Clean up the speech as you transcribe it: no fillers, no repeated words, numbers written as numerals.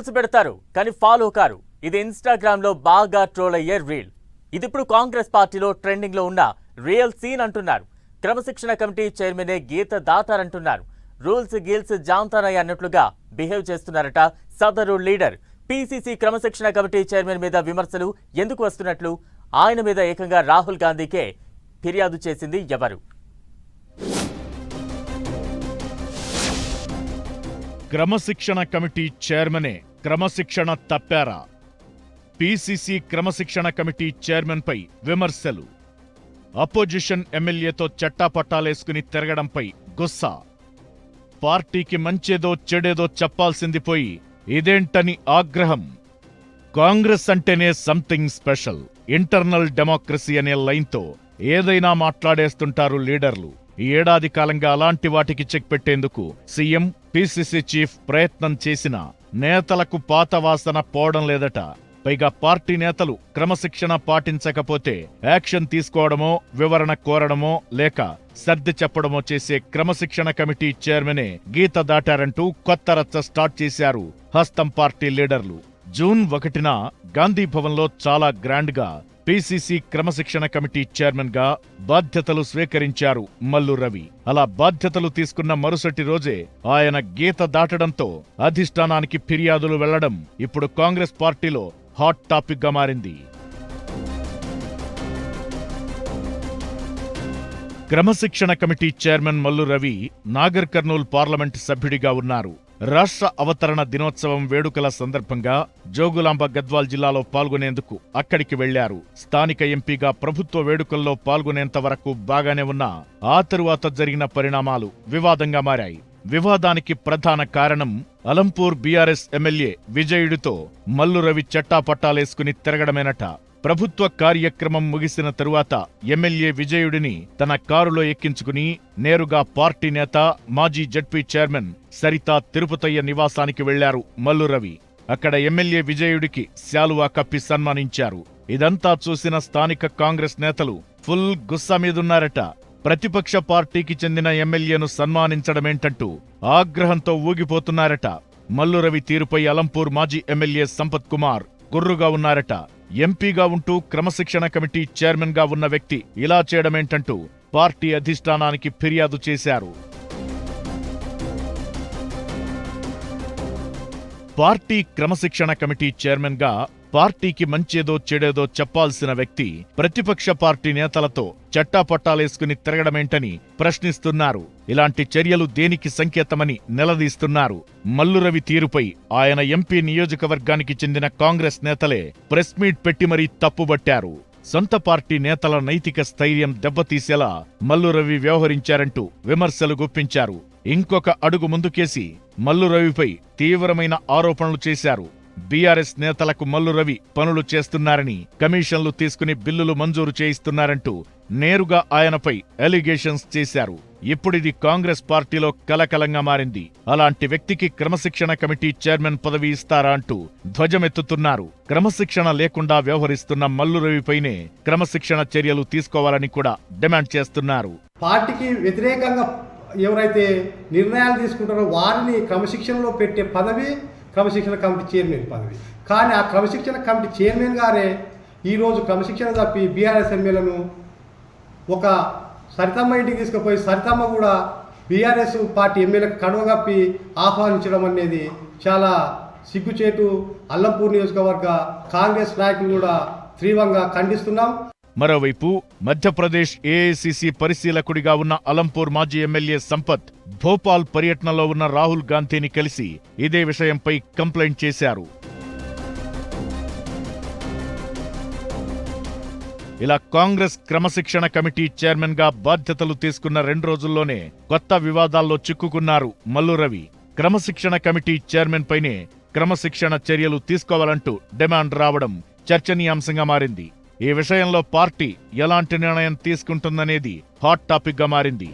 Rules పెడతారు కానీ follow car. ఇది ఇన్‌స్టాగ్రామ్ లో బాగా ట్రోల్ అయ్యే రీల్. ఇది ఇప్పుడు కాంగ్రెస్ పార్టీలో ట్రెండింగ్ లో ఉన్న రియల్ సీన్ అంటున్నారు. క్రమశిక్షణ కమిటీ చైర్మనే గీత దాటారంటున్నారు. రూల్స్ గీల్స్ జాంతానయ్య అన్నట్లుగా బిహేవ్ చేస్తున్నారట సదరు లీడర్. పీసీసీ క్రమశిక్షణ కమిటీ చైర్మన్ మీద విమర్శలు ఎందుకు వస్తున్నట్లు, ఆయన మీద ఏకంగా రాహుల్ గాంధీకే ఫిర్యాదు చేసింది ఎవరు? క్రమశిక్షణ కమిటీ చైర్మనే క్రమశిక్షణ తప్పారా? పీసీసీ క్రమశిక్షణ కమిటీ చైర్మన్పై విమర్శలు. అపోజిషన్ ఎమ్మెల్యేతో చట్టాపట్టాలేసుకుని తిరగడంపై గుస్సా. పార్టీకి మంచేదో చెడేదో చెప్పాల్సింది పోయి ఇదేంటని ఆగ్రహం. కాంగ్రెస్ అంటేనే సంథింగ్ స్పెషల్, ఇంటర్నల్ డెమోక్రసీ అనే లైన్తో ఏదైనా మాట్లాడేస్తుంటారు లీడర్లు. ఈ ఏడాది కాలంగా అలాంటి వాటికి చెక్ పెట్టేందుకు సీఎం, పీసీసీ చీఫ్ ప్రయత్నం చేసినా నేతలకు పాత వాసన పోవడం లేదట. పైగా పార్టీ నేతలు క్రమశిక్షణ పాటించకపోతే యాక్షన్ తీసుకోవడమో, వివరణ కోరడమో లేక సర్ది చెప్పడమో చేసే క్రమశిక్షణ కమిటీ చైర్మనే గీత దాటారంటూ కొత్త రచ్చ స్టార్ట్ చేశారు హస్తం పార్టీ లీడర్లు. జూన్ 1న గాంధీ భవన్లో చాలా గ్రాండ్ గా పీసీసీ క్రమశిక్షణ కమిటీ చైర్మన్ గా బాధ్యతలు స్వీకరించారు మల్లు రవి. అలా బాధ్యతలు తీసుకున్న మరుసటి రోజే ఆయన గీత దాటడంతో అధిష్టానానికి ఫిర్యాదులు వెళ్లడం ఇప్పుడు కాంగ్రెస్ పార్టీలో హాట్ టాపిక్ గా మారింది. క్రమశిక్షణ committee chairman Mallu Ravi Nagar Kurnool parliament సభ్యుడిగా ఉన్నారు. రాష్ట్ర అవతరణ దినోత్సవం వేడుకల సందర్భంగా జోగులాంబ గద్వాల్ జిల్లాలో పాల్గొనేందుకు అక్కడికి వెళ్లారు. స్థానిక ఎంపీగా ప్రభుత్వ వేడుకల్లో పాల్గొనేంత వరకు బాగానే ఉన్నా ఆ తరువాత జరిగిన పరిణామాలు వివాదంగా మారాయి. వివాదానికి ప్రధాన కారణం అలంపూర్ బీఆర్ఎస్ ఎమ్మెల్యే విజయుడితో మల్లు రవి చట్టాపట్టాలేసుకుని తిరగడమేనట. ప్రభుత్వ కార్యక్రమం ముగిసిన తరువాత ఎమ్మెల్యే విజయుడిని తన కారులో ఎక్కించుకుని నేరుగా పార్టీ నేత, మాజీ జడ్పీ చైర్మన్ సరితా తిరుపతయ్య నివాసానికి వెళ్లారు మల్లు రవి. అక్కడ ఎమ్మెల్యే విజయుడికి శాలువా కప్పి సన్మానించారు. ఇదంతా చూసిన స్థానిక కాంగ్రెస్ నేతలు ఫుల్ గుస్సా మీదున్నారట. ప్రతిపక్ష పార్టీకి చెందిన ఎమ్మెల్యేను సన్మానించడమేంటంటూ ఆగ్రహంతో ఊగిపోతున్నారట. మల్లు రవి తీరుపై అలంపూర్ మాజీ ఎమ్మెల్యే సంపత్ కుమార్ గుర్రుగా ఉన్నారట. ఎంపీగా ఉంటూ క్రమశిక్షణ కమిటీ చైర్మన్ గా ఉన్న వ్యక్తి ఇలా చేయడమేంటంటూ పార్టీ అధిష్టానానికి ఫిర్యాదు చేశారు. పార్టీ క్రమశిక్షణ కమిటీ చైర్మన్ గా పార్టీకి మంచేదో చెడేదో చెప్పాల్సిన వ్యక్తి ప్రతిపక్ష పార్టీ నేతలతో చట్టాపట్టాలేసుకుని తిరగడమేంటని ప్రశ్నిస్తున్నారు. ఇలాంటి చర్యలు దేనికి సంకేతమని నిలదీస్తున్నారు. మల్లు రవి తీరుపై ఆయన ఎంపీ నియోజకవర్గానికి చెందిన కాంగ్రెస్ నేతలే ప్రెస్ మీట్ పెట్టి మరీ తప్పుబట్టారు. సొంత పార్టీ నేతల నైతిక స్థైర్యం దెబ్బతీసేలా మల్లు రవి వ్యవహరించారంటూ విమర్శలు గుప్పించారు. ఇంకొక అడుగు ముందుకేసి మల్లు రవిపై తీవ్రమైన ఆరోపణలు చేశారు. బీఆర్ఎస్ నేతలకు మల్లు రవి పనులు చేస్తున్నారని, కమిషన్లు తీసుకుని బిల్లులు మంజూరు చేయిస్తున్నారంటూ నేరుగా ఆయనపై అలిగేషన్స్ చేశారు. ఇప్పుడిది కాంగ్రెస్ పార్టీలో కలకలంగా మారింది. అలాంటి వ్యక్తికి క్రమశిక్షణ కమిటీ చైర్మన్ పదవి ఇస్తారా అంటూ ధ్వజమెత్తుతున్నారు. క్రమశిక్షణ లేకుండా వ్యవహరిస్తున్న మల్లు రవిపైనే క్రమశిక్షణ చర్యలు తీసుకోవాలని కూడా డిమాండ్ చేస్తున్నారు. పార్టీకి వ్యతిరేకంగా ఎవరైతే నిర్ణయాలు తీసుకుంటారో వారిని క్రమశిక్షణలో పెట్టే పదవి క్రమశిక్షణ కమిటీ చైర్మన్ పదవి. కానీ ఆ క్రమశిక్షణ కమిటీ చైర్మన్ గారే ఈరోజు క్రమశిక్షణ తప్పి బీఆర్ఎస్ ఎమ్మెల్యేలను ఒక సరితమ్మ ఇంటికి తీసుకుపోయి సరితమ్మ కూడా బీఆర్ఎస్ పార్టీ ఎమ్మెల్యేలకు కడువ కప్పి ఆహ్వానించడం అనేది చాలా సిగ్గుచేటు. అల్లంపూర్ నియోజకవర్గ కాంగ్రెస్ నాయకులు కూడా తీవ్రంగా ఖండిస్తున్నాం. మరోవైపు మధ్యప్రదేశ్ ఏఐసీసీ పరిశీలకుడిగా ఉన్న అలంపూర్ మాజీ ఎమ్మెల్యే సంపత్ భోపాల్ పర్యటనలో ఉన్న రాహుల్ గాంధీని కలిసి ఇదే విషయంపై కంప్లైంట్ చేశారు. ఇలా కాంగ్రెస్ క్రమశిక్షణ కమిటీ చైర్మన్ గా బాధ్యతలు తీసుకున్న 2 రోజుల్లోనే కొత్త వివాదాల్లో చిక్కుకున్నారు మల్లు రవి. క్రమశిక్షణ కమిటీ చైర్మన్ పైనే క్రమశిక్షణ చర్యలు తీసుకోవాలంటూ డిమాండ్ రావడం చర్చనీయాంశంగా మారింది. ఈ విషయంలో పార్టీ ఎలాంటి నిర్ణయం తీసుకుంటుందనేది హాట్ టాపిక్ గా మారింది.